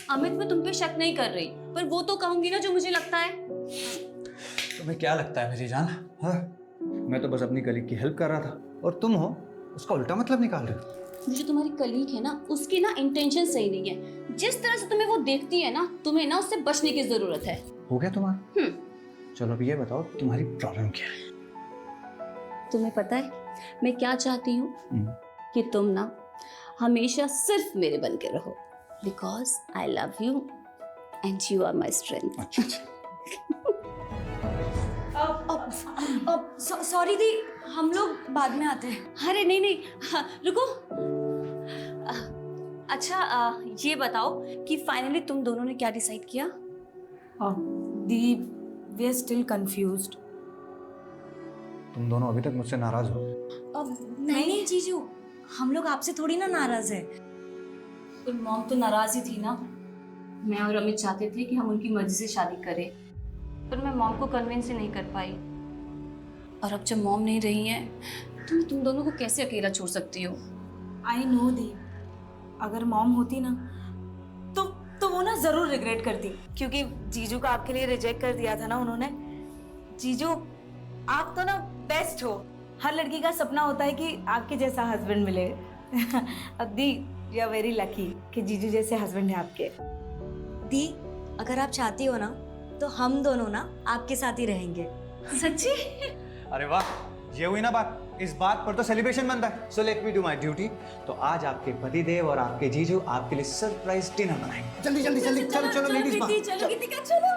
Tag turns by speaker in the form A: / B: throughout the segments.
A: अमित, मैं तुम पे शक नहीं कर रही, पर वो तो कहूंगी ना जो मुझे लगता है।
B: तुम्हें क्या लगता है मेरी जान? हाँ, मैं तो बस अपनी कलीग की हेल्प कर रहा था और तुम हो उसका उल्टा मतलब निकाल रहे हो।
A: जो तुम्हारी कलीग है ना, उसकी ना इंटेंशन सही नहीं है। जिस तरह से तुम्हें वो देखती है ना, तुम्हें ना उससे बचने की जरूरत है।
B: हो गया तुम्हारा? चलो अब ये बताओ तुम्हारी प्रॉब्लम क्या है?
A: तुम्हें पता है मैं क्या चाहती हूँ? कि तुम ना हमेशा सिर्फ मेरे बन के रहो, because I love you and you are my strength.
B: अच्छा
C: सॉरी दी, हम लोग बाद में आते हैं।
A: अरे नहीं नहीं, हाँ, रुको। अच्छा, ये बताओ कि फाइनली तुम दोनों ने क्या डिसाइड किया?
C: दी, वी आर स्टिल कंफ्यूज्ड।
B: तुम दोनों अभी तक मुझसे नाराज हो?
C: नहीं जीजू, हम लोग आपसे थोड़ी ना नाराज है।
A: पर मॉम तो नाराज ही थी ना। मैं और अमित चाहते थे कि हम उनकी मर्जी से शादी करें, पर मैं मॉम को कन्विंस ही नहीं कर पाई। और अब जब मॉम नहीं रही हैं, तो मैं तुम दोनों को कैसे अकेला छोड़ सकती हूँ?
C: आई नो दी, अगर मॉम होती ना तो वो ना जरूर रिग्रेट करती, क्योंकि जीजू को आपके लिए रिजेक्ट कर दिया था ना उन्होंने। जीजू, आप तो ना बेस्ट हो। हर लड़की का सपना होता है कि आपके जैसा हस्बैंड मिले। अब दी, यू आर वेरी लकी कि जीजू जैसे हस्बैंड है आपके। दी, अगर आप चाहती हो ना तो हम दोनों ना आपके साथ ही रहेंगे।
A: सच्ची?
B: अरे वाह, ये हुई ना बात। इस बात पर तो सेलिब्रेशन बनता है। So let me do my duty. तो आज आपके पतिदेव और आपके जीजू आपके लिए सरप्राइज डिनर बनाएंगे। जल्दी जल्दी जल्दी, चलो चलो लेडीज,
C: चलो गीतिका, चलो।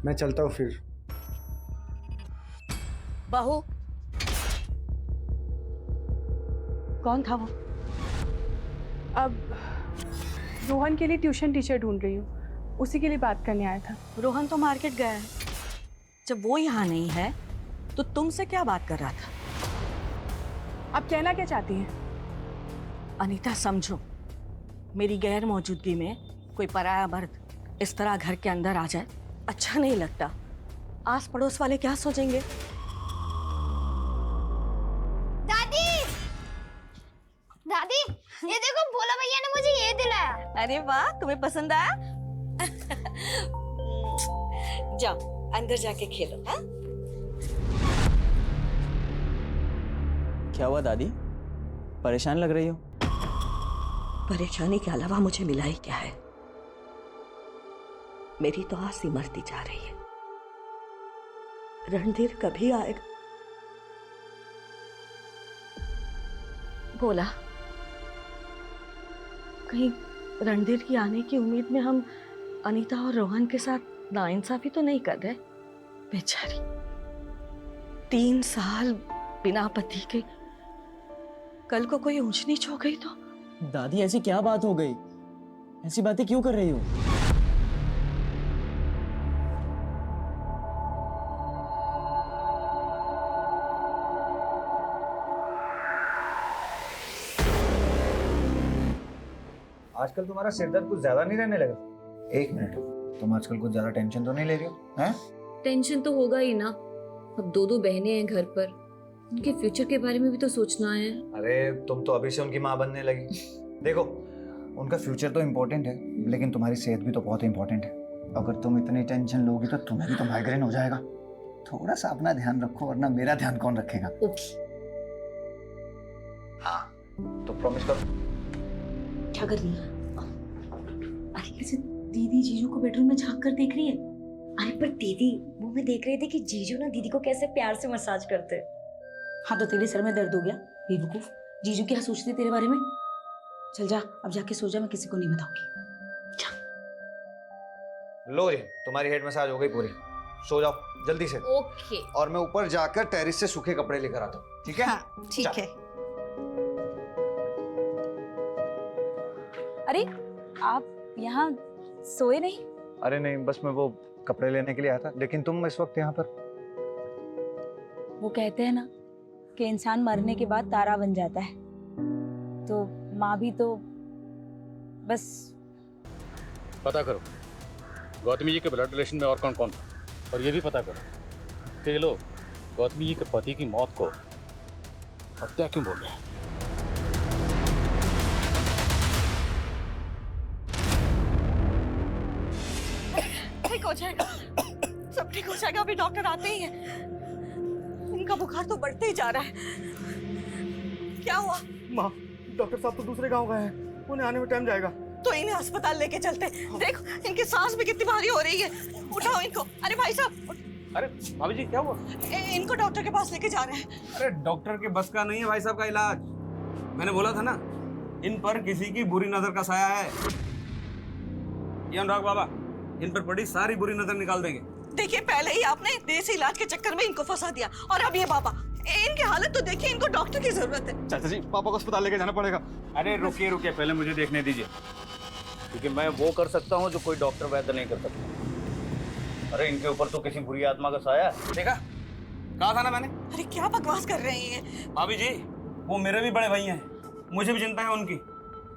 B: मैं चलता हूँ फिर।
D: बहू, कौन था वो?
E: अब रोहन के लिए ट्यूशन टीचर ढूंढ रही हूँ, उसी के लिए बात करने आया था।
D: रोहन तो मार्केट गया है। जब वो यहाँ नहीं है तो तुमसे क्या बात कर रहा था?
E: आप कहना क्या चाहती हैं?
D: अनीता, समझो, मेरी गैर मौजूदगी में कोई पराया मर्द इस तरह घर के अंदर आ जाए अच्छा नहीं लगता। आस पड़ोस वाले क्या सोचेंगे?
F: दादी, ये देखो, भोला भैया ने मुझे ये दिलाया।
D: अरे वाह, तुम्हें पसंद आया? जाओ अंदर जाके खेलो। हाँ,
G: क्या हुआ दादी, परेशान लग रही हो?
D: परेशानी के अलावा मुझे मिला ही क्या है? मेरी तो आस ही मरती जा रही है। रणधीर कभी आएगा? बोला, कहीं रणधीर की आने की उम्मीद में हम अनीता और रोहन के साथ नाइंसाफी तो नहीं कर रहे? बेचारी 3 साल बिना पति के, कल को कोई ऊंच नीच हो गई तो?
G: दादी ऐसी क्या बात हो गई? ऐसी बातें क्यों कर रही हो?
B: आजकल तुम्हारा सिरदर्द कुछ ज्यादा नहीं रहने लगा? एक मिनट, तुम आजकल कुछ ज्यादा टेंशन तो नहीं ले रही हो? हैं?
A: टेंशन तो होगा ही ना। अब 2 बहनें हैं घर पर, उनके फ्यूचर के बारे में भी तो सोचना है।
B: अरे तुम तो अभी से उनकी माँ बनने लगी। देखो, उनका फ्यूचर तो इम्पोर्टेंट है, लेकिन तुम्हारी सेहत भी तो बहुत इम्पोर्टेंट है। अगर तुम इतनी टेंशन लोगी तो तुम्हें भी तो माइग्रेन हो जाएगा। थोड़ा सा अपना ध्यान रखो, वरना मेरा ध्यान कौन रखेगा?
A: ओके।
B: हाँ, तो प्रॉमिस करो।
C: क्या कर रही है? अरे कैसे दीदी जीजू को बेडरूम में झांक कर देख रही है? अरे पर दीदी वो मैं देख रहे थे कि जीजू ना दीदी को कैसे प्यार से मसाज करते। हाँ तो तेरे सर में दर्द हो गया बेवकूफ। जीजू क्या सोचते तेरे बारे में? चल जा, अब जाके सो जा, मैं किसी को नहीं बताऊंगी। जा।
B: लो जी, तुम्हारी हेड मसाज हो गई पूरी। सो जाओ जल्दी से।
A: ओके।
B: और मैं ऊपर जाकर टेरिस से सूखे कपड़े लेकर आता हूँ, ठीक है?
D: हाँ, ठीक है।
C: अरे आप यहाँ सोए नहीं?
B: अरे नहीं, बस मैं वो कपड़े लेने के लिए आया था। लेकिन तुम इस वक्त यहाँ पर?
C: वो कहते हैं ना कि इंसान मरने के बाद तारा बन जाता है, तो माँ भी तो बस
H: पता करो गौतमी जी के ब्लड रिलेशन में और कौन कौन था, और ये भी पता करो कि ये लोग गौतमी जी के पति की मौत को हत्या क्यों बोल रहे हैं।
D: ठीक हो जाएगा, सब ठीक हो जाएगा, अभी डॉक्टर आते ही हैं। इनका बुखार तो बढ़ते ही जा रहा है। क्या हुआ?
G: माँ, डॉक्टर साहब तो दूसरे गांव गए हैं, उन्हें आने में टाइम जाएगा।
D: तो इन्हें अस्पताल लेके चलते। देखो इनकी सांस भी कितनी भारी हो रही है। उठाओ इनको। अरे भाई साहब,
I: अरे भाभी जी क्या हुआ?
D: इनको डॉक्टर के पास लेके जा रहे हैं।
I: अरे डॉक्टर के बस का नहीं है भाई साहब का इलाज। मैंने बोला था ना, इन पर किसी की बुरी नजर का साया है। ये अनुराग बाबा इन पर पड़ी सारी बुरी नजर निकाल देंगे।
D: देखिए पहले ही आपने देसी इलाज के चक्कर में इनको फंसा दिया, और अब ये बाबा, इनकी हालत तो देखिए, इनको डॉक्टर की जरूरत है।
G: चाचा जी, पापा को अस्पताल लेके जाना पड़ेगा।
H: अरे रुकिए रुकिए, पहले मुझे देखने दीजिए, क्योंकि मैं वो कर सकता हूँ जो कोई डॉक्टर वैद्य नहीं कर सकता। अरे इनके ऊपर तो किसी बुरी आत्मा का साया है।
I: देखा, कहा था ना मैंने।
D: अरे क्या बकवास कर रहे हैं ये?
I: भाभी जी वो मेरे भी बड़े भाई हैं, मुझे भी चिंता है उनकी,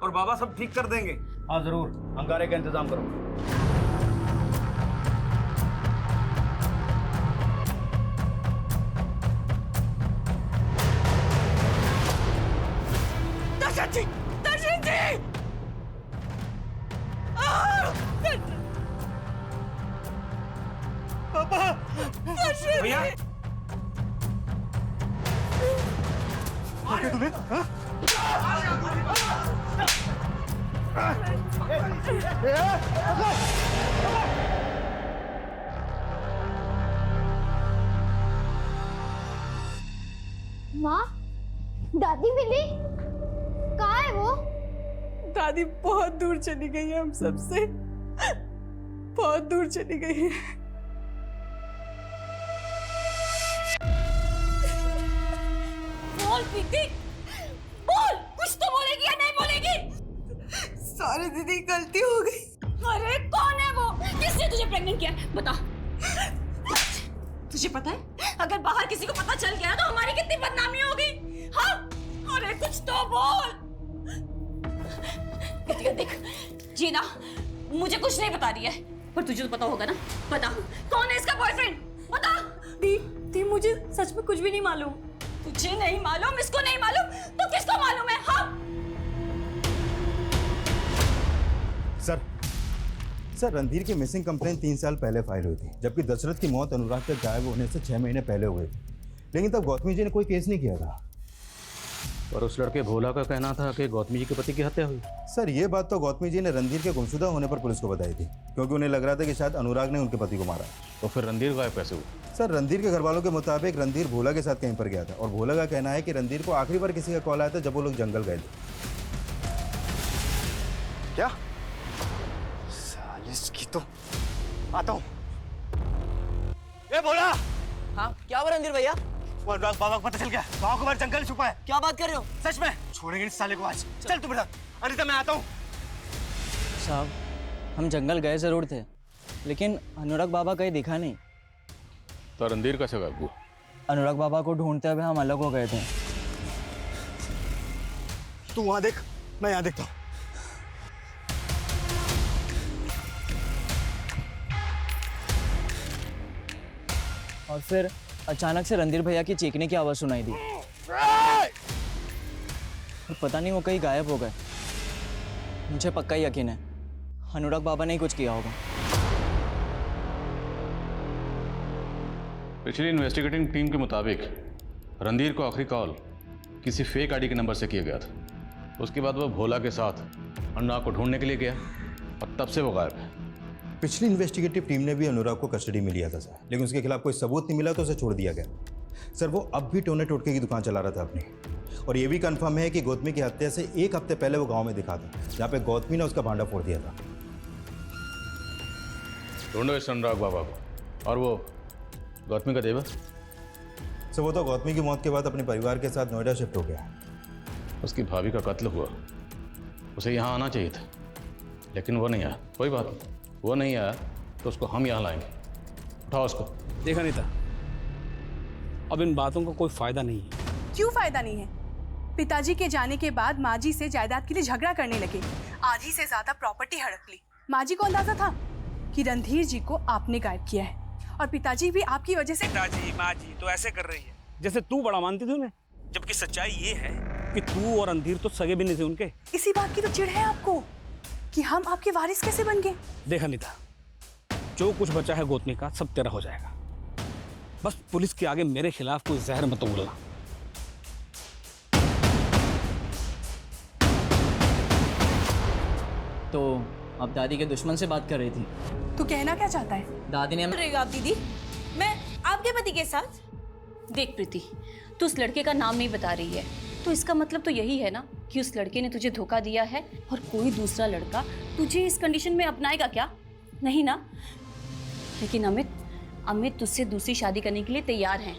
I: और बाबा सब ठीक कर देंगे।
H: हाँ जरूर, अंगारे का इंतजाम करो।
D: दर्शन जी, दर्शन जी!
G: पापा!
D: दर्शन
I: भैया
D: जी!
G: क्या तुम्हें? हाँ?
F: माँ, दादी मिली? कहाँ है वो?
E: दादी बहुत दूर चली गई है, हम सबसे बहुत दूर चली गई है।
A: बोल प्रीति, बोल, कुछ तो बोलेगी या नहीं बोलेगी?
D: सॉरी दीदी, गलती हो गई।
A: अरे कौन है वो? किसने तुझे प्रेग्नेंट किया? बता। तुझे पता है अगर बाहर किसी को पता चल गया तो हमारी कितनी बदनामी होगी? हाँ? अरे कुछ तो बोल। कृतिका देख, ये ना मुझे कुछ नहीं बता रही है, पर तुझे तो पता होगा ना। बता, कौन है इसका बॉयफ्रेंड? बता।
C: दी मुझे सच में कुछ भी नहीं मालूम।
A: तुझे नहीं मालूम, इसको नहीं मालूम, तो किसको मालूम है? हाँ?
J: सर, रणधीर की मिसिंग कंप्लेंट 3 साल पहले फाइल हुई थी, जबकि दशरथ की मौत अनुराग के गायब होने से 6 महीने पहले हुई थी। लेकिन तब गौतमी जी ने कोई केस नहीं किया था।
H: और उस लड़के भोला का कहना था कि गौतमी जी के पति की हत्या हुई।
J: सर, ये बात तो गौतमी जी ने रणधीर के गुमशुदा होने पर पुलिस को बताई थी, क्योंकि उन्हें लग रहा था कि शायद अनुराग ने उनके पति को मारा।
H: तो फिर रणधीर गायब कैसे हुआ?
J: सर, रणधीर के घर वालों के मुताबिक रणधीर भोला के साथ कहीं पर गया था, और भोला का कहना है कि रणधीर को आखिरी बार किसी का कॉल आया था जब वो लोग जंगल गए थे।
G: क्या? सालिस की तो आता हूँ। ए बोला!
K: हाँ, क्या हुआ रणधीर भैया?
G: वो अनुराग बाबा को पता चल गया, गाँव के बाहर जंगल छुपा है।
K: क्या बात कर रहे हो?
G: सच में छोड़ेंगे इस साले को आज। चल तू बेटा, अनिता मैं आता हूँ।
K: साहब, हम जंगल गए जरूर थे, लेकिन अनुराग बाबा कहीं दिखा नहीं।
H: तो रणधीर कैसे गायब हुआ?
K: अनुराग बाबा को ढूंढते हुए हम अलग हो गए थे।
G: तू वहां देख, मैं यहाँ देखता हूँ।
K: और फिर अचानक से रणधीर भैया की चीखने की आवाज़ सुनाई दी, और पता नहीं वो कहीं गायब हो गए। मुझे पक्का यकीन है अनुराग बाबा ने ही कुछ किया होगा।
H: पिछली इन्वेस्टिगेटिंग टीम के मुताबिक रणधीर को आखिरी कॉल किसी फेक आईडी के नंबर से किया गया था। उसके बाद वो भोला के साथ अनुराग को ढूंढने के लिए गया, और तब से वो गायब है।
J: पिछली इन्वेस्टिगेटिव टीम ने भी अनुराग को कस्टडी में लिया था सर, लेकिन उसके खिलाफ कोई सबूत नहीं मिला तो उसे छोड़ दिया गया। सर, वो अब भी टोने टोटके की दुकान चला रहा था अपनी, और ये भी कंफर्म है कि गौतमी की हत्या से 1 हफ्ते पहले वो गांव में दिखा था, जहाँ पे गौतमी ने उसका भांडा फोड़ दिया था।
H: ढूंढो इस अनुराग बाबा को। और वो गौतमी का देवर?
J: सर, वो तो गौतमी की मौत के बाद अपने परिवार के साथ नोएडा शिफ्ट हो गया।
H: उसकी भाभी का कत्ल हुआ, उसे यहाँ आना चाहिए था, लेकिन वो नहीं आया। कोई बात नहीं, वो नहीं आया तो उसको हम यहाँ लाएंगे। उठाओ उसको।
I: देखा नीता, अब इन बातों का कोई फायदा नहीं है।
E: क्यों फायदा नहीं है? पिताजी के जाने के बाद माँ जी से जायदाद के लिए झगड़ा करने लगे, आधी से ज्यादा प्रॉपर्टी हड़प ली। माँ जी को अंदाजा था कि रणधीर जी को आपने गायब किया है और पिताजी भी आपकी वजह से।
I: पिताजी माँ जी तो ऐसे कर रही है जैसे तू बड़ा मानती थी उन्हें, जबकि सच्चाई ये है कि तू और रणधीर तो सगे भी नहीं थे उनके।
E: इसी बात की तो चिढ़ है आपको कि हम आपके वारिस कैसे बन गए।
I: देख अनीता, जो कुछ बचा है गौतमी का सब तेरा हो जाएगा। बस पुलिस के आगे मेरे खिलाफ कोई जहर मत उगलना।
K: तो अब दादी के दुश्मन से बात कर रही थी।
E: तू कहना क्या चाहता है?
K: दादी ने
C: रही हो आप दीदी? मैं आपके पति के साथ?
A: देख प्रीति, तू उस लड़के का नाम नहीं बता रही है, तो इसका मतलब तो यही है ना कि उस लड़के ने तुझे धोखा दिया है और कोई दूसरा लड़का तुझे इस कंडीशन में अपनाएगा क्या? नहीं ना? लेकिन अमित तुझसे दूसरी शादी करने के लिए तैयार हैं।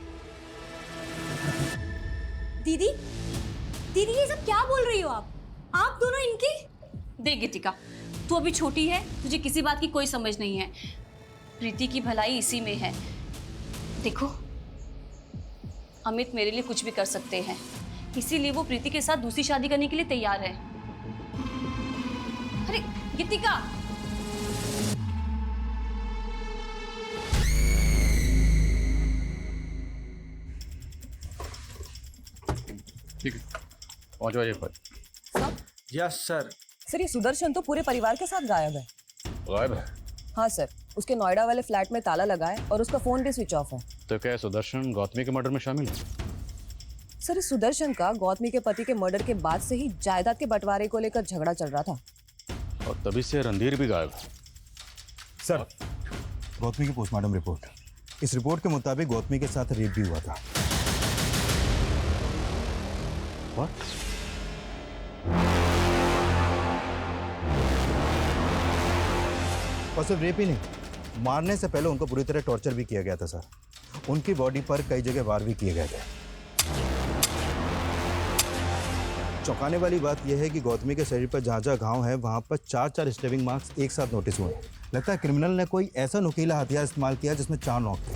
C: दीदी दीदी ये सब क्या बोल रही हो आप दोनों इनकी?
A: देख गीतिका, तू अभी छोटी है, तुझे किसी बात की कोई समझ नहीं है। प्रीति की भलाई इसी में है। देखो, अमित मेरे लिए कुछ भी कर सकते हैं, इसीलिए वो प्रीति के साथ दूसरी शादी करने के लिए तैयार है। अरे गीतिका,
H: ठीक है, पहुंच जाइए पर।
B: Yes sir.
L: सर, ये सुदर्शन तो पूरे परिवार के साथ गायब है।
H: गायब है?
L: हाँ सर, उसके नोएडा वाले फ्लैट में ताला लगा है और उसका फोन भी स्विच ऑफ है।
H: तो क्या सुदर्शन गौतमी के मर्डर में शामिल है?
L: सर, इस सुदर्शन का गौतमी के पति के मर्डर के बाद से ही जायदाद के बंटवारे को लेकर झगड़ा चल रहा था
H: और तभी से रणधीर भी गायब है।
J: सर, गौतमी की पोस्टमार्टम रिपोर्ट, इस रिपोर्ट के मुताबिक गौतमी के साथ रेप भी हुआ था।
H: What?
J: और सिर्फ रेप ही नहीं, मारने से पहले उनको पूरी तरह टॉर्चर भी किया गया था सर। उनकी बॉडी पर कई जगह वार भी किए गए थे। चौंकाने वाली बात यह है कि गौतमी के शरीर पर जहाँ जहाँ घाव है वहाँ पर 4 स्टेबिंग मार्क्स एक साथ नोटिस हुए। लगता है क्रिमिनल ने कोई ऐसा नुकीला हथियार इस्तेमाल किया जिसमें 4 नोक थे।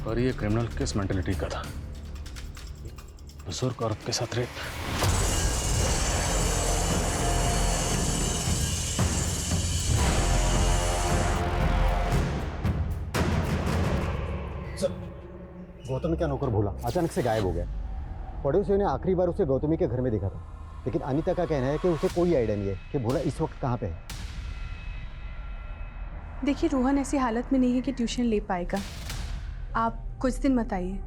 H: और ये क्रिमिनल किस मेंटेलिटी का था? बुजुर्ग औरत के साथ रेप।
M: गौतम क्या नौकर भोला अचानक से गायब हो गया। पड़ोसियों ने आखिरी बार उसे गौतमी के घर में देखा था, लेकिन अनीता का कहना है कि उसे कोई आइडिया नहीं है कि भोला इस वक्त कहाँ पे है।
E: देखिए, रोहन ऐसी हालत में नहीं है कि ट्यूशन ले पाएगा। आप कुछ दिन मत आइए।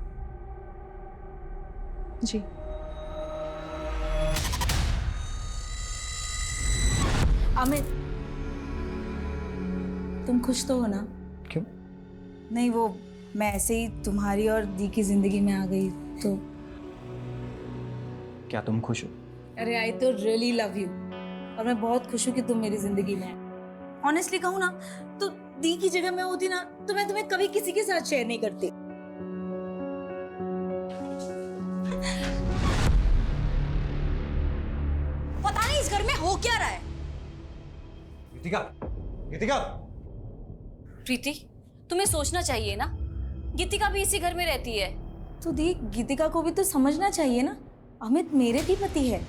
E: जी।
C: अमित, तुम खुश तो हो ना?
B: क्यों?
C: नहीं, वो मैं ऐसे ही तुम्हारी और दी की जिंदगी में आ गई तो।
B: क्या तुम खुश हो?
C: अरे आई तो रियली लव यू, और मैं बहुत खुश हूँ कि तुम मेरी जिंदगी में। ऑनेस्टली कहूँ ना तो दी की जगह मैं होती ना तो मैं तुम्हें कभी किसी के साथ शेयर नहीं करती। पता नहीं इस घर में हो क्या रहा है।
B: गीतिका, गीतिका।
A: प्रीति, तुम्हें सोचना चाहिए ना, गीतिका भी इसी घर में रहती है।
C: तो दी, गीतिका को भी तो समझना चाहिए ना, अमित मेरे भी पति है।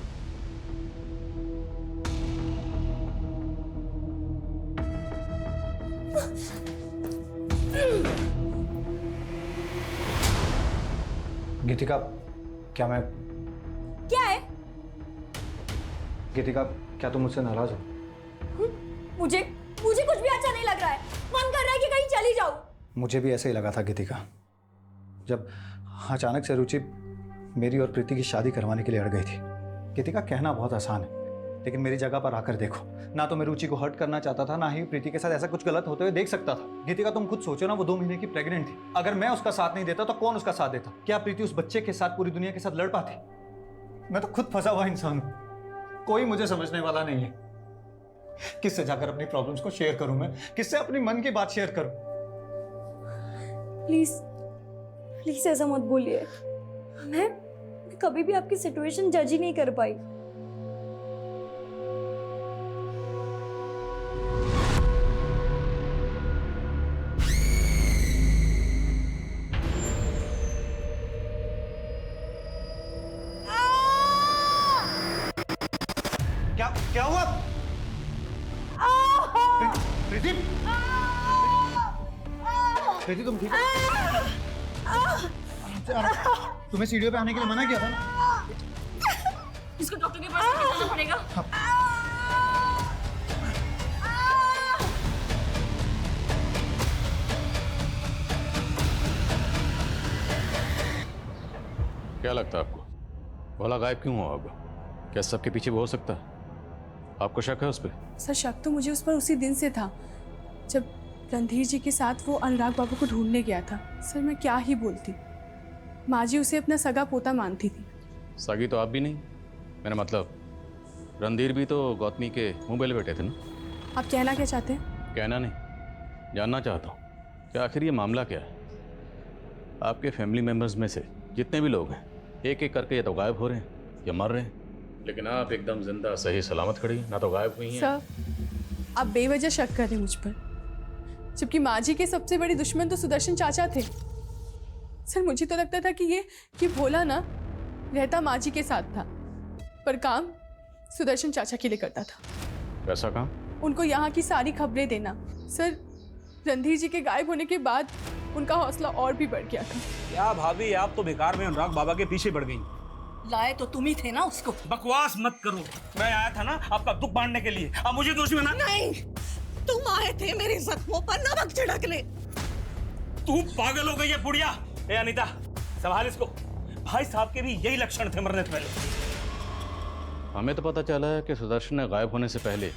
B: गीतिका, क्या मैं
C: क्या है?
B: गीतिका, क्या तुम मुझसे नाराज हो?
C: मुझे कुछ भी अच्छा नहीं लग रहा है। मन कर रहा है कि कहीं चली जाऊं।
B: मुझे भी ऐसे ही लगा था गीतिका, जब अचानक से रुचि मेरी और प्रीति की शादी करवाने के लिए अड़ गई थी। गीतिका, कहना बहुत आसान है, लेकिन मेरी जगह पर आकर देखो ना। तो मैं रुचि को हर्ट करना चाहता था, ना ही प्रीति के साथ ऐसा कुछ गलत होते हुए देख सकता था। गीतिका, तुम खुद सोचो ना, वो 2 महीने की प्रेग्नेंट थी। अगर मैं उसका साथ नहीं देता तो कौन उसका साथ देता? क्या प्रीति उस बच्चे के साथ पूरी दुनिया के साथ लड़ पाती? मैं तो खुद फंसा हुआ इंसान हूं, कोई मुझे समझने वाला नहीं है। किससे जाकर अपनी प्रॉब्लम्स को शेयर करूं? मैं किससे अपनी मन की बात शेयर करूं?
C: प्लीज प्लीज ऐसा मत बोलिए। मैं कभी भी आपकी सिचुएशन जज ही नहीं कर पाई।
B: क्या हुआ? प्रीति तुम ठीक हो? तुम्हें सीढ़ियों पे आने के लिए मना किया था ना?
A: इसको डॉक्टर के पास लेके जाना पड़ेगा।
H: क्या लगता है आपको भोला गायब क्यों हुआ होगा? क्या सबके पीछे वो हो सकता है? आपको शक है उस पर?
E: सर शक तो मुझे उस पर उसी दिन से था जब रणधीर जी के साथ वो अनुराग बाबू को ढूंढने गया था। सर मैं क्या ही बोलती, माँ जी उसे अपना सगा पोता मानती थी।
H: सगी तो आप भी नहीं, मेरा मतलब रणधीर भी तो गौतमी के मुंह बेले बैठे थे ना।
E: आप कहना क्या चाहते हैं?
H: कहना नहीं, जानना चाहता हूँ कि आखिर ये मामला क्या है। आपके फैमिली मेंबर्स में से जितने भी लोग हैं एक एक करके या तो गायब हो रहे हैं या मर रहे हैं, लेकिन आप एकदम जिंदा सही सलामत खड़ी हैं, ना तो गायब हुई हैं।
E: सर आप बेवजह शक कर रहे मुझ पर, जबकि माँ जी के सबसे बड़े दुश्मन तो सुदर्शन चाचा थे। सर मुझे तो लगता था कि भोला ना रहता माँ जी के साथ था, पर काम सुदर्शन चाचा के लिए करता था।
H: कैसा काम?
E: उनको यहाँ की सारी खबरें देना। सर रणधीर जी के गायब होने के बाद उनका हौसला और भी बढ़ गया था।
I: क्या भाभी, आप तो बेकार में अनुराग बाबा के पीछे पड़ गई।
D: लाए तो तुम ही थे ना उसको।
I: बकवास मत करो, मैं आया था ना आपका दुख बांटने के लिए। अब मुझे दोषी बना।
D: नहीं, तुम आए थे मेरे जख्मों पर नमक छिड़कने।
I: तू पागल हो गई है बुढ़िया। ए अनीता, संभाल इसको। भाई साहब के भी यही लक्षण थे मरने से पहले।
H: हमें तो पता चला है कि सुदर्शन ने गायब होने से पहले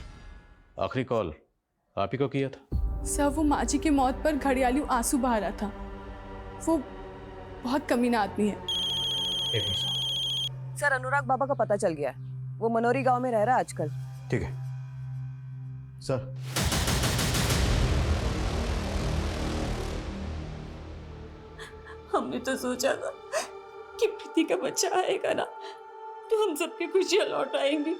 H: आखिरी कॉल आप ही को किया था।
E: सर वो माँ जी की मौत पर घड़ियालू आंसू बहा रहा था। वो बहुत कमीना आदमी है।
L: सर अनुराग बाबा का पता चल गया है, वो मनोरी गांव में रह रहा है आजकल।
J: ठीक है सर।
A: हमने तो सोचा था कि प्रीति का बच्चा आएगा ना तो हम सबकी खुशियां लौट आएंगी,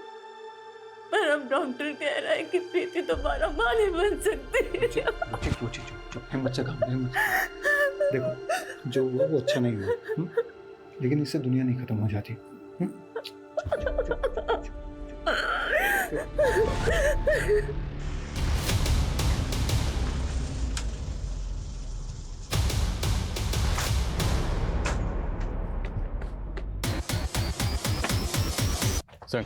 A: पर अब डॉक्टर कह रहा है कि प्रीति दोबारा मां नहीं बन सकती।
B: चुप हिम्मत से काम हिम्मत। देखो जो हुआ वो अच्छा नहीं हुआ, लेकिन इससे दुनिया नहीं खत्म हो जाती।
H: संग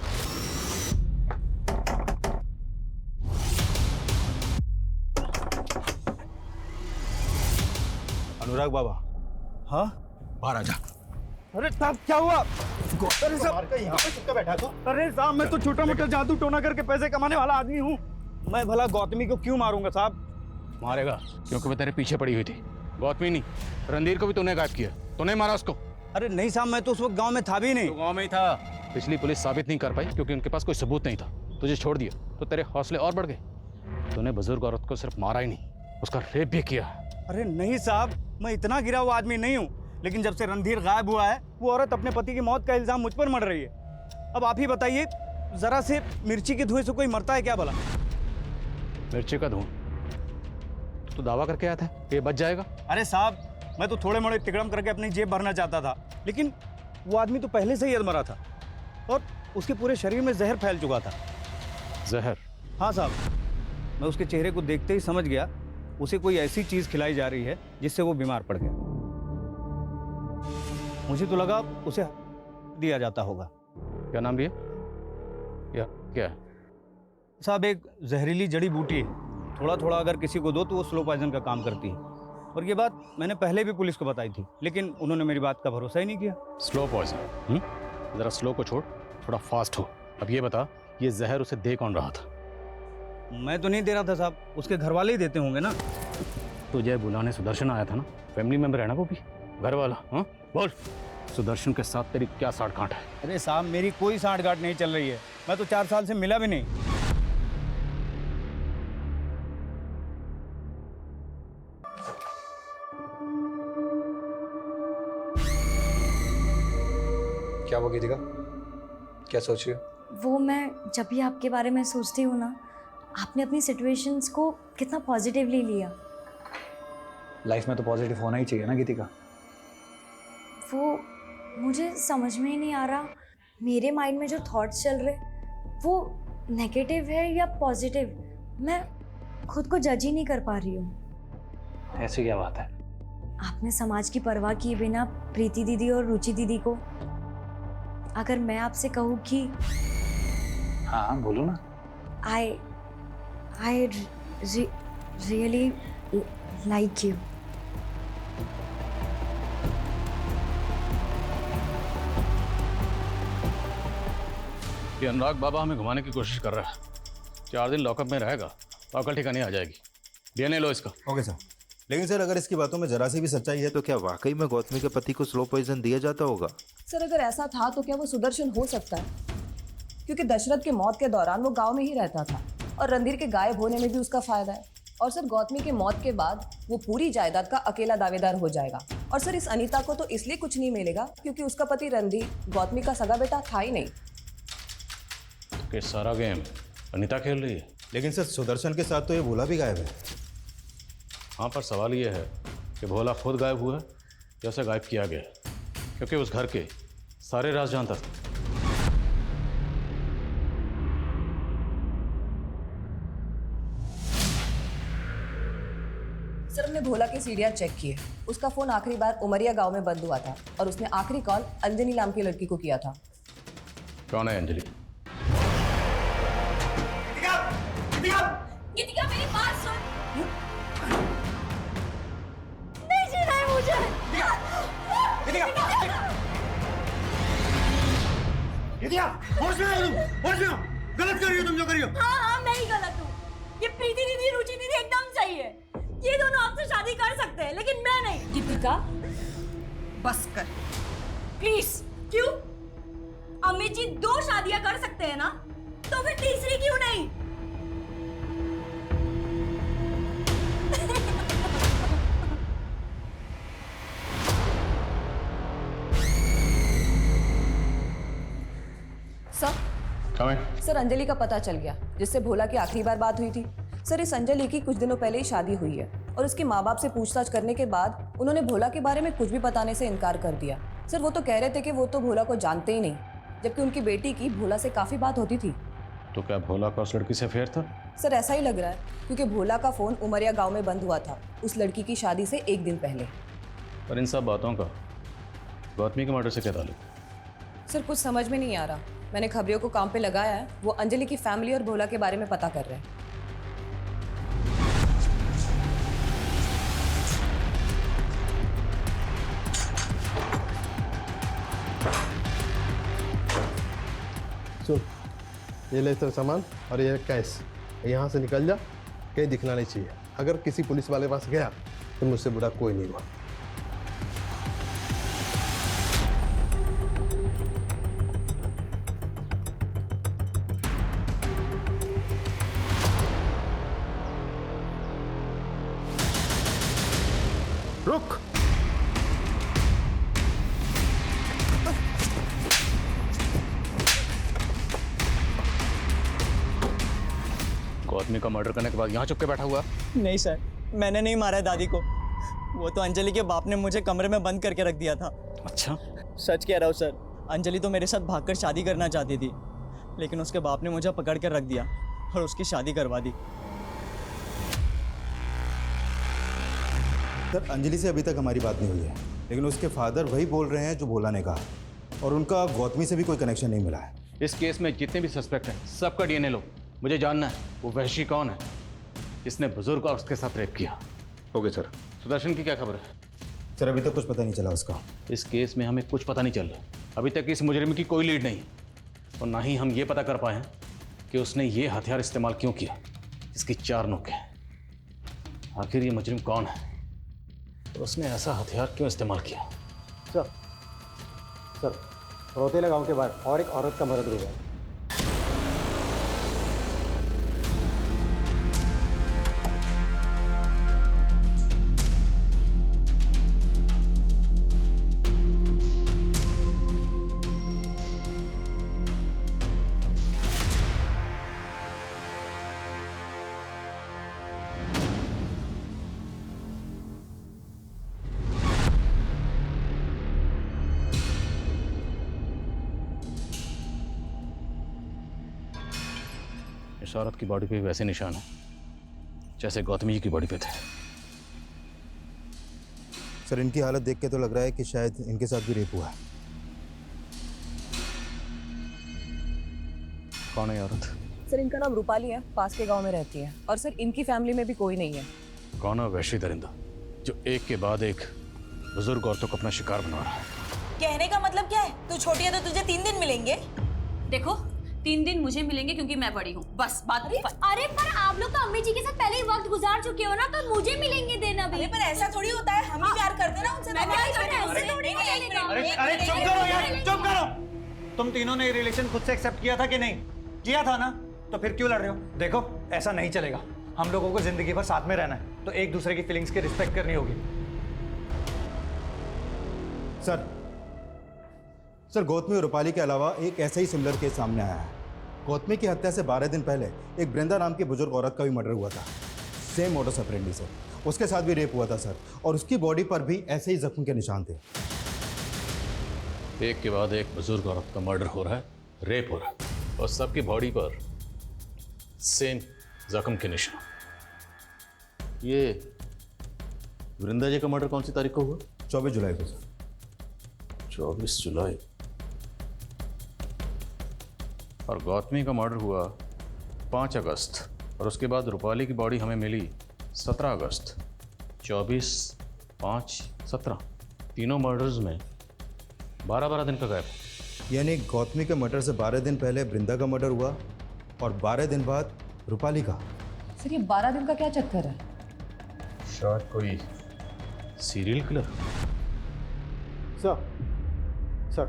J: अनुराग बाबा।
G: हाँ
J: बाहर आ जा।
G: अरे साहब क्या हुआ? अरे साहब यहाँ पे चुपका बैठा तो। अरे साहब मैं तो छोटा मोटा जादू टोना करके पैसे कमाने वाला आदमी हूँ। मैं भला गौतमी को क्यों मारूंगा साहब?
H: मारेगा क्योंकि वो तेरे पीछे पड़ी हुई थी। गौतमी नहीं, रणधीर को भी तूने गायब किया। तूने मारा उसको?
G: अरे नहीं साहब, मैं तो उस वक्त गाँव में था भी नहीं।
H: तो गाँव में ही था, पिछली पुलिस साबित नहीं कर पाई क्योंकि उनके पास कोई सबूत नहीं था। तुझे छोड़ दिया तो तेरे हौसले और बढ़ गए। तूने बुजुर्ग औरत को सिर्फ मारा ही नहीं, उसका रेप भी किया।
G: अरे नहीं साहब, मैं इतना गिरा हुआ आदमी नहीं हूँ, लेकिन जब से रणधीर गायब हुआ है वो औरत अपने पति की मौत का इल्जाम मुझ पर मर रही है। अब आप ही बताइए, जरा से मिर्ची के धुएं से कोई मरता है क्या भला?
H: मिर्ची का धुआं? तो दावा करके आया था कि ये बच जाएगा।
G: अरे साहब मैं तो थोड़े मोड़े तिकड़म करके अपनी जेब भरना चाहता था, लेकिन वो आदमी तो पहले से ही अधमरा था और उसके पूरे शरीर में जहर फैल चुका था।
H: जहर?
G: हाँ साहब, मैं उसके चेहरे को देखते ही समझ गया उसे कोई ऐसी चीज खिलाई जा रही है जिससे वो बीमार पड़ गया। मुझे तो लगा उसे दिया जाता होगा।
H: क्या नाम दिया? या क्या?
G: साहब एक जहरीली जड़ी बूटी है, थोड़ा थोड़ा अगर किसी को दो तो वो स्लो पॉइजन का काम करती है। और ये बात मैंने पहले भी पुलिस को बताई थी, लेकिन उन्होंने मेरी बात का भरोसा ही नहीं किया।
H: Slow poison? जरा स्लो को छोड़, थोड़ा फास्ट हो। अब ये बता, ये जहर उसे दे कौन रहा था?
G: मैं तो नहीं दे रहा था साहब, उसके घर वाले ही देते होंगे ना।
H: तुझे बुलाने सुदर्शन आया था ना, फैमिली मेंबर है ना वो भी, घर वाला। हाँ बोल, सुदर्शन के साथ तेरी क्या साठ गांठ है?
G: अरे साहब मेरी कोई साठ गांठ नहीं चल रही है, मैं तो 4 साल से मिला भी नहीं।
B: क्या वो गीतिका, क्या सोच रही हो?
A: वो मैं जब भी आपके बारे में सोचती हूँ ना, आपने अपनी सिचुएशंस को कितना पॉजिटिवली लिया।
B: लाइफ में तो पॉजिटिव होना ही चाहिए ना गीतिका।
A: वो मुझे समझ में ही नहीं आ रहा, मेरे माइंड में जो थॉट्स चल रहे वो नेगेटिव है या पॉजिटिव। मैं
C: खुद को जज ही नहीं कर पा रही हूँ।
G: ऐसी क्या बात है?
C: आपने समाज की परवाह किए बिना प्रीति दीदी और रुचि दीदी को, अगर मैं आपसे कहूँ कि
G: हाँ बोलो ना।
C: I really like you.
H: ये अनुराग बाबा हमें घुमाने की कोशिश कर रहा है। 4 दिन लॉकअप में रहेगा तो अकल ठिकाने आ जाएगी। डीएनए लो इसका।
J: Okay sir. लेकिन सर अगर इसकी बातों में जरा सी भी सच्चाई है तो क्या वाकई में गौतमी के पति को स्लो पॉइजन दिया जाता होगा?
L: सर अगर ऐसा था तो क्या वो सुदर्शन हो सकता है? क्योंकि दशरथ के मौत के दौरान वो गांव में ही रहता था और रणधीर के गायब होने में भी उसका फायदा है। और सर गौतमी के मौत के बाद वो पूरी जायदाद का अकेला दावेदार हो जाएगा। और सर इस अनीता को तो इसलिए कुछ नहीं मिलेगा क्योंकि उसका पति रणधीर गौतमी का सगा बेटा था ही नहीं।
H: कि सारा गेम अनीता खेल रही है।
J: लेकिन सर सुदर्शन के साथ तो ये भोला भी गायब है।
H: हाँ, पर सवाल ये है कि भोला खुद गायब हुआ है या उसे गायब किया गया, क्योंकि उस घर के सारे राज जानता था।
L: सर हमने भोला की सीढ़ियाँ चेक किए। उसका फोन आखिरी बार उमरिया गांव में बंद हुआ था और उसने आखिरी कॉल अंजनी नाम की लड़की को किया था।
H: कौन है अंजलि?
C: गीतिका मेरी बात सुन। नहीं जीना है मुझे।
G: गीतिका, होश में आओ तुम, होश में आओ। गलत कर रही हो तुम जो कर रही हो।
C: हाँ मैं ही गलत हूँ। ये प्रीति दीदी रुचि दीदी एकदम सही है। ये दोनों आपसे शादी कर सकते हैं लेकिन मैं नहीं। गीतिका बस कर प्लीज। क्यों? अमित जी 2 शादियां कर सकते हैं ना, तो फिर तीसरी क्यों नहीं?
L: सर अंजलि का पता चल गया जिससे भोला की आखिरी बार बात हुई थी। सर इस अंजलि की कुछ दिनों पहले ही शादी हुई है और उसके माँ बाप से पूछताछ करने के बाद उन्होंने भोला के बारे में कुछ भी बताने से इनकार कर दिया। सर वो तो कह रहे थे कि वो तो भोला को जानते ही नहीं, जबकि उनकी बेटी की भोला से काफी बात होती थी।
H: तो क्या भोला का उस लड़की से अफेयर था?
L: सर ऐसा ही लग रहा है क्योंकि भोला का फोन उमरिया गाँव में बंद हुआ था उस लड़की की शादी से 1 दिन पहले।
H: पर इन सब बातों का गौतमी के मर्डर से क्या ताल्लुक?
L: सर कुछ समझ में नहीं आ रहा। मैंने खबरियों को काम पे लगाया है, वो अंजलि की फैमिली और भोला के बारे में पता कर रहे हैं।
N: सुन, ये ले तेरा सामान और ये कैश, यहाँ से निकल जा, कहीं दिखना नहीं चाहिए। अगर किसी पुलिस वाले पास गया तो मुझसे बुरा कोई नहीं हुआ।
J: रुक।
H: गौतमी का मर्डर करने के बाद यहाँ चुप के बैठा हुआ?
K: नहीं सर, मैंने नहीं मारा है दादी को। वो तो अंजलि के बाप ने मुझे कमरे में बंद करके रख दिया था।
H: अच्छा?
K: सच कह रहा हूँ सर। अंजलि तो मेरे साथ भागकर शादी करना चाहती थी, लेकिन उसके बाप ने मुझे पकड़ कर रख दिया और उसकी शादी करवा दी।
J: सर अंजलि से अभी तक हमारी बात नहीं हुई है, लेकिन उसके फादर वही बोल रहे हैं जो भोला ने कहा, और उनका गौतमी से भी कोई कनेक्शन नहीं मिला है।
H: इस केस में जितने भी सस्पेक्ट हैं सबका डीएनए लो। मुझे जानना है वो वहशी कौन है जिसने बुजुर्ग और उसके साथ रेप किया।
J: Okay sir.
H: सुदर्शन की क्या खबर है?
J: सर अभी तक कुछ पता नहीं चला उसका।
H: इस केस में हमें कुछ पता नहीं चल रहा। अभी तक इस मुजरिम की कोई लीड नहीं, और ना ही हम ये पता कर पाए हैं कि उसने ये हथियार इस्तेमाल क्यों किया। इसकी 4 नोक हैं। आखिर ये मुजरिम कौन है और उसने ऐसा हथियार क्यों इस्तेमाल किया?
M: सर रौतेला गांव के बाहर और एक औरत का मर्डर हुआ है।
H: इशारत की बॉडी पे वैसे निशान है जैसे गौतमी जी की बॉडी पे थे।
J: सर इनकी हालत देख के तो लग रहा है कि शायद इनके साथ भी रेप हुआ है।
H: कौन है ये औरत?
L: सर इनका नाम रूपाली है, पास के गांव में रहती है। और सर इनकी फैमिली में भी कोई नहीं है।
H: कौन है वैशी दरिंदा जो एक के बाद एक बुजुर्ग औरतों को अपना शिकार बना रहा है?
C: कहने का मतलब क्या है? तू छोटी है तो तुझे 3 दिन मिलेंगे।
A: देखो 3 दिन मुझे मिलेंगे क्योंकि मैं बड़ी हूँ, बस बात।
F: अरे पर आप लोग तो अम्मी जी के साथ पहले ही वक्त गुजार चुके हो ना, तो मुझे मिलेंगे देना भी।
C: अरे पर ऐसा थोड़ी होता है, हम ही प्यार करते हैं ना उनसे।
B: अरे चुप करो यार, चुप करो। तुम तीनों ने रिलेशन खुद से एक्सेप्ट किया था कि नहीं? किया था ना, तो फिर क्यों लड़ रहे हो? देखो ऐसा नहीं चलेगा, हम लोगों को जिंदगी भर साथ में रहना है, तो एक दूसरे की फीलिंग्स की रिस्पेक्ट करनी होगी।
J: सर गौतमी और रूपाली के अलावा एक ऐसा ही सिमिलर केस सामने आया है। गौतमी की हत्या से 12 दिन पहले एक बृंदा नाम की बुजुर्ग औरत का भी मर्डर हुआ था, सेम मोडस ऑपरेंडी से। उसके साथ भी रेप हुआ था सर, और उसकी बॉडी पर भी ऐसे ही जख्म के निशान थे।
H: एक के बाद एक बुजुर्ग औरत का मर्डर हो रहा है, रेप हो रहा है, और सबकी बॉडी पर सेम जख्म के निशान। ये वृंदा जी का मर्डर कौन सी तारीख को हुआ?
J: 24 जुलाई को सर।
H: 24 जुलाई। और गौतमी का मर्डर हुआ 5 अगस्त, और उसके बाद रूपाली की बॉडी हमें मिली 17 अगस्त। 24, 5, 17 तीनों मर्डर्स में 12-12 दिन का गैप।
J: यानी गौतमी के मर्डर से 12 दिन पहले बृंदा का मर्डर हुआ और 12 दिन बाद रूपाली का।
L: सर ये 12 दिन का क्या चक्कर है?
H: शायद कोई सीरियल किलर।
M: सर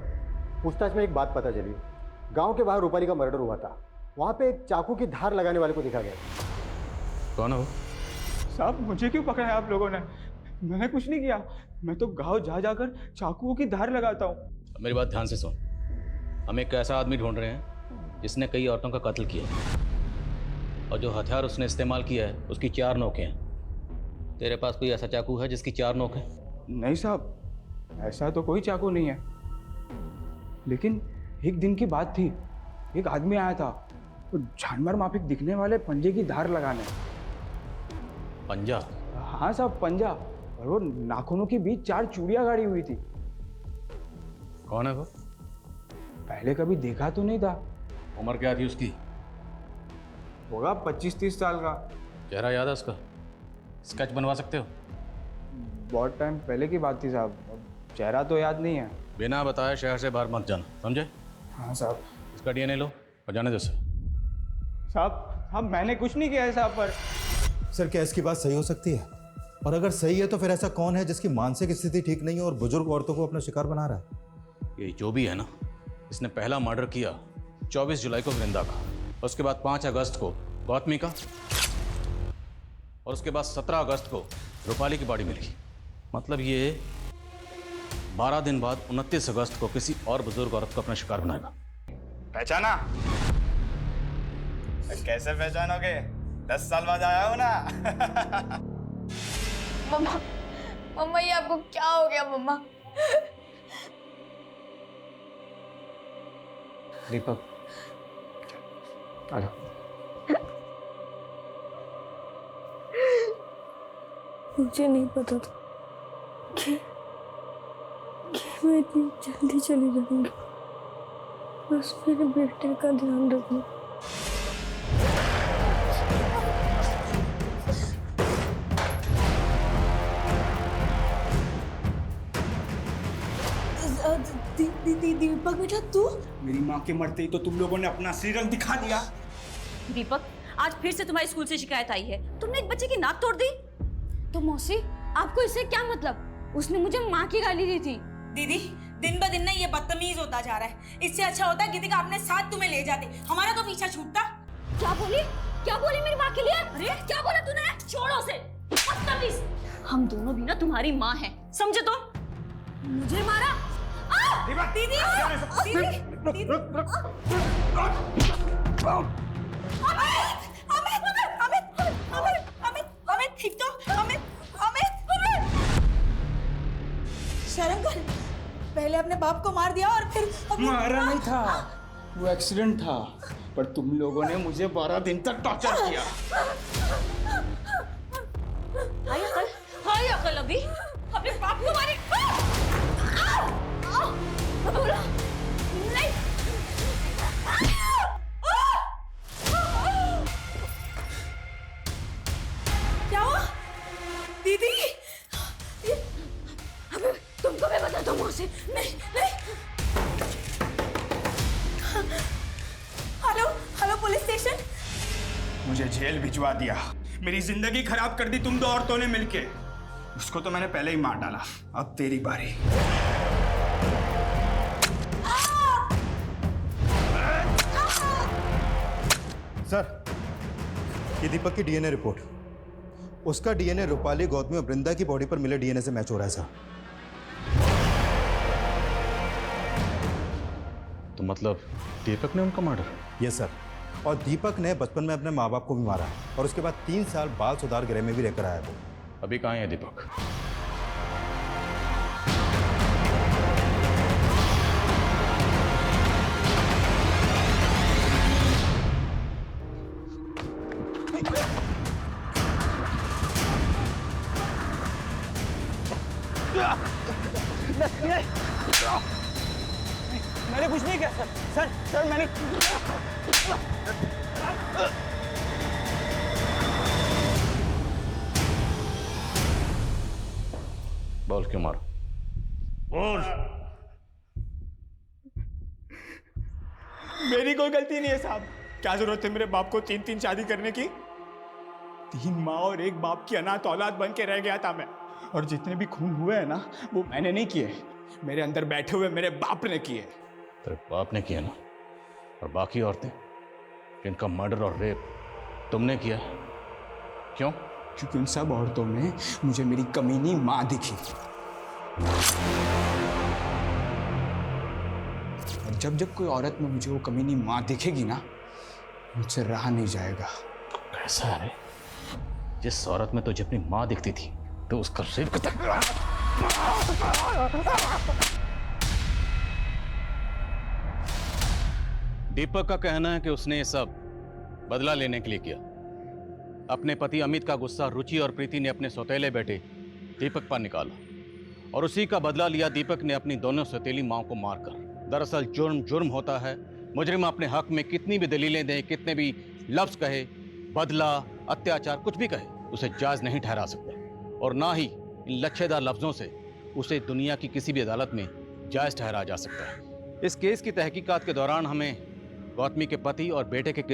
M: पूछताछ में एक बात पता चली। गांव के बाहर रूपाली का मर्डर हुआ था, वहां पे एक चाकू की धार लगाने वाले को देखा गया।
H: कौन हो?
G: साहब मुझे क्यों पकड़ा है आप लोगों ने? मैंने कुछ नहीं किया, मैं तो गांव जा जाकर चाकुओं की धार लगाता हूँ।
H: मेरी बात ध्यान से सुन। हम एक ऐसा आदमी ढूंढ रहे हैं जिसने कई औरतों का कत्ल किया, और जो हथियार उसने इस्तेमाल किया है उसकी 4 नोकें हैं। तेरे पास कोई ऐसा चाकू है जिसकी 4 नोक है?
G: नहीं साहब, ऐसा तो कोई चाकू नहीं है, लेकिन एक दिन की बात थी, एक आदमी आया था तो जानवर माफिक दिखने वाले पंजे की धार लगाने।
H: पंजा?
G: हाँ साहब पंजा, और वो नाखूनों के बीच 4 चूड़ियां गाड़ी हुई थी।
H: कौन है वो?
G: पहले कभी देखा तो नहीं था।
H: उम्र क्या थी उसकी?
G: होगा 25-30 साल का।
H: चेहरा याद है उसका? स्केच बनवा सकते हो?
G: बहुत टाइम पहले की बात थी साहब, चेहरा तो याद नहीं है।
H: बिना बताए शहर से बाहर मत जाना, समझे?
G: हाँ साहब।
H: इसका DNA लो और जाने दो उसे।
G: साहब मैंने कुछ नहीं किया है साहब पर।
J: सर क्या इसकी बात सही हो सकती है? और अगर सही है तो फिर ऐसा कौन है जिसकी मानसिक स्थिति ठीक नहीं है और बुजुर्ग औरतों को अपना शिकार बना रहा है?
H: ये जो भी है ना, इसने पहला मर्डर किया 24 जुलाई को वृंदा का, उसके बाद 5 अगस्त को गौतमी का, और उसके बाद 17 अगस्त को रूपाली की बॉडी मिली। मतलब ये 12 दिन बाद 29 अगस्त को किसी और बुजुर्ग औरत को अपना शिकार बनाएगा।
B: पहचाना? कैसे पहचानोगे? 10 साल बाद आया हो ना।
F: मम्मा, मम्मा ये आपको क्या हो गया मम्मा?
G: दीपक आ जाओ।
O: मुझे नहीं पता था कि मैं इतनी जल्दी चली जाऊंगी। बस मेरे बेटे का ध्यान रखना।
C: दीपक बेटा तू?
G: मेरी माँ के मरते ही तो तुम लोगों ने अपना असली रंग दिखा दिया।
A: दीपक आज फिर से तुम्हारे स्कूल से शिकायत आई है, तुमने एक बच्चे की नाक तोड़ दी।
F: तो मौसी आपको इससे क्या मतलब? उसने मुझे माँ की गाली दी थी।
C: दीदी दिन ब दिन ना ये बदतमीज होता जा रहा है। इससे अच्छा होता गीतिका अपने साथ तुम्हें ले जाते, हमारा तो पीछा छूटता।
F: क्या बोली मेरी माँ के लिए? अरे क्या बोला तूने?
A: छोड़ो उसे, बदतमीज। हम दोनों भी ना तुम्हारी माँ हैं, समझे? तो
C: मुझे मारा? दीदी ठीक तो शर्म कर, पहले अपने बाप को मार दिया और फिर
G: मारा नहीं था, वो एक्सीडेंट था, पर तुम लोगों ने मुझे 12 दिन तक टॉर्चर किया।
A: हाय अकल अभी अपने बाप को मारे। बोला नहीं।
C: क्या हुआ दीदी?
A: अबे तुमको मैं बताता हूँ से। नहीं नहीं।
C: Hello hello police station.
G: मुझे जेल भिजवा दिया, मेरी जिंदगी खराब कर दी तुम दो औरतों ने मिलके। उसको तो मैंने पहले ही मार डाला, अब तेरी बारी।
J: सर, ये दीपक की डीएनए रिपोर्ट, उसका डीएनए रूपाली, गौतमी और वृंदा की बॉडी पर मिले डीएनए से मैच हो रहा है सर।
H: तो मतलब दीपक ने उनका मर्डर?
J: Yes sir. और दीपक ने बचपन में अपने माँ बाप को भी मारा और उसके बाद 3 साल बाल सुधार गृह में भी रहकर आया वो।
H: अभी कहाँ है दीपक?
G: मैंने कुछ नहीं किया सर। सर मैंने
H: बोल क्यों मारा? बोल।
G: मेरी कोई गलती नहीं है साहब। क्या जरूरत है मेरे बाप को 3-3 शादी करने की? 3 माँ और 1 बाप की अनाथ औलाद बन के रह गया था मैं। और जितने भी खून हुए हैं ना, वो मैंने नहीं किए, मेरे अंदर बैठे हुए मेरे बाप ने किए।
H: तेरे बाप ने किया ना? और बाकी औरतें जिनका मर्डर और रेप तुमने किया, क्यों?
G: क्योंकि उन सब औरतों में मुझे मेरी कमीनी माँ दिखी। और जब जब कोई औरत में मुझे वो कमीनी माँ दिखेगी ना, मुझसे रहा नहीं जाएगा।
H: ऐसा है? जिस औरत में तुझे अपनी माँ दिखती थी तो उसका रेप दीपक का कहना है कि उसने ये सब बदला लेने के लिए किया। अपने पति अमित का गुस्सा रुचि और प्रीति ने अपने सौतेले बेटे दीपक पर निकाला और उसी का बदला लिया दीपक ने अपनी दोनों सौतेली माओं को मारकर। दरअसल जुर्म जुर्म होता है। मुजरिम अपने हक में कितनी भी दलीलें दे, कितने भी लफ्ज कहे, बदला, अत्याचार, कुछ भी कहे, उसे जायज नहीं ठहरा सकता और ना ही इन लच्छेदार लफ्जों से उसे दुनिया की किसी भी अदालत में जायज ठहराया जा सकता है। इस केस की तहकीकात के दौरान हमें गौतमी के पति और बेटे के केस